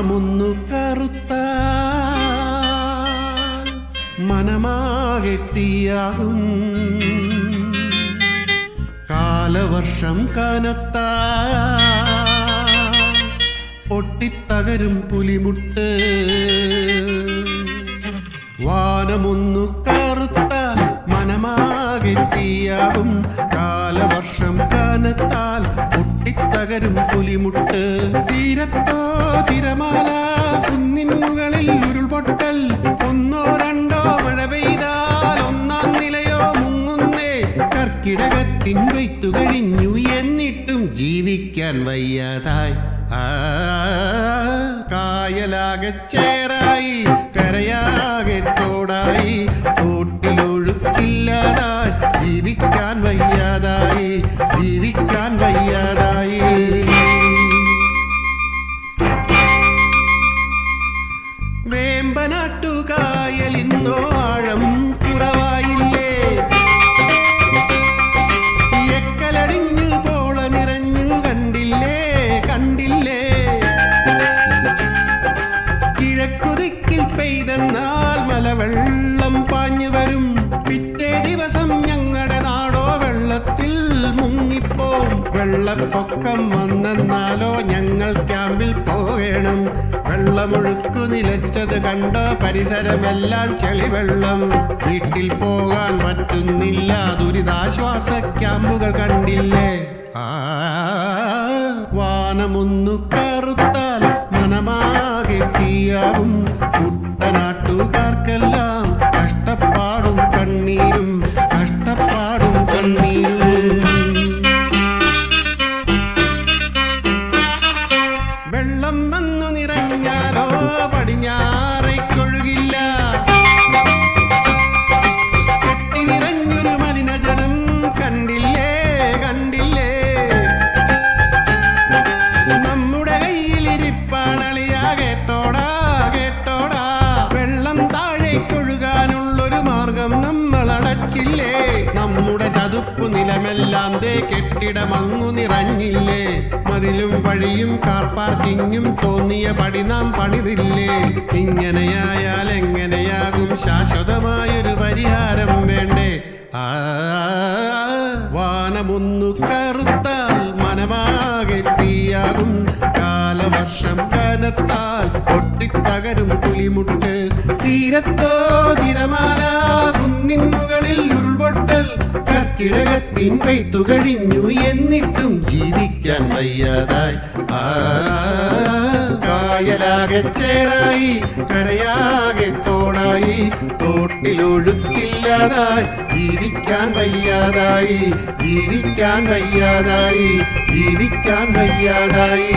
വാനമൊന്നു കറുത്ത മനമാകെ തീയാകും കാലവർഷം കനത്ത പൊട്ടിത്തകരും പുലിമുട്ട് വാനമൊന്നു കറുത്താൽ മനമാകെ തീയാകും കാലവർഷം കനത്താൽ പൊട്ടിത്തകരും പുലിമുട്ട് തീരത്തോ തിരമാല കുന്നിൻ മുകളിൽ ഉരുൾപൊട്ടൽ ഒന്നോ രണ്ടോ മഴ പെയ്താൽ ഒന്നാം നിലയോ മുങ്ങുന്നേ കർക്കിടകത്തിൻ കൊയ്ത്തു കഴിഞ്ഞു എന്നിട്ടും ജീവിക്കാൻ വയ്യാതായി കായലാകെ ചേറായി കരയാകെ തോടായി തോട്ടിലൊഴുക്കില്ലാതായി ജീവിക്കാൻ വയ്യാതായി ജീവിക്കാൻ വയ്യാതായി വേമ്പനാട്ടുകായലിന്നോ ആഴം കുറവായില്ലേ എക്കലടിഞ്ഞു പോള നിറഞ്ഞു കണ്ടില്ലേ കണ്ടില്ലേ കിഴക്കുദിക്കിൽ പെയ്തെന്നാൽ മലവെള്ളം പാഞ്ഞു വരും പിറ്റേ ദിവസം ഞങ്ങളുടെ നാടോ വെള്ളത്തിൽ മുങ്ങിപ്പോം വെള്ളപ്പൊക്കം വന്നെന്നാലോ ഞങ്ങൾ ക്യാമ്പിൽ പോകണം വെള്ളമൊഴുക്കു നിലച്ചത് കണ്ടോ പരിസരമെല്ലാം ചെളിവെള്ളം വീട്ടിൽ പോകാൻ പറ്റുന്നില്ല ദുരിതാശ്വാസ ക്യാമ്പുകൾ കണ്ടില്ലേ വാനമൊന്നു കറുത്താൽ മനമാകെ തീയാകും കുട്ടനാട്ടുകാർക്കെല്ലാം കഷ്ടപ്പാടും കണ്ണീരും കഷ്ടപ്പാടും കണ്ണീരും വെള്ളം വന്നു നിറഞ്ഞാലോ പടിഞ്ഞാറേക്കൊഴുകില്ല കെട്ടി നിറഞ്ഞൊരു മലിനജനം കണ്ടില്ലേ കണ്ടില്ലേ നമ്മുടെ കയ്യിലിരിപ്പാണളിയാ കേട്ടോടാ കേട്ടോടാ വെള്ളം താഴേക്കൊഴുകാനുള്ളൊരു മാർഗം നമ്മൾ അടച്ചില്ലേ നമ്മുടെ ചതുപ്പു നിലമെല്ലാം ദേ കെട്ടിടമങ്ങു നിറഞ്ഞില്ലേ മതിലും വഴിയും കാർ പാർക്കിങ്ങും തോന്നിയ പടി നാം പണിതില്ലേ ഇങ്ങനെയായാൽ എങ്ങനെയാകും ശാശ്വതമായൊരു പരിഹാരം വേണ്ടേ വാനമൊന്നു കറുത്താൽ മനമാകെ തീയാകും കാലവർഷം കനത്താൽ പൊട്ടിത്തകരും പുലിമുട്ട് തീരത്തോ തിരമാല കുന്നിൻ മുകളിൽ ഉൾപൊട്ടൽ കർക്കിടകത്തിൻ പെയ്ത്തു കഴിഞ്ഞു എന്നിട്ടും ജീവിക്കാൻ വയ്യാതായി കായലാകെ ചേറായി കരയാകെ തോടായി തോട്ടിലൊഴുക്കില്ലാതായി ജീവിക്കാൻ വയ്യാതായി ജീവിക്കാൻ വയ്യാതായി ജീവിക്കാൻ വയ്യാതായി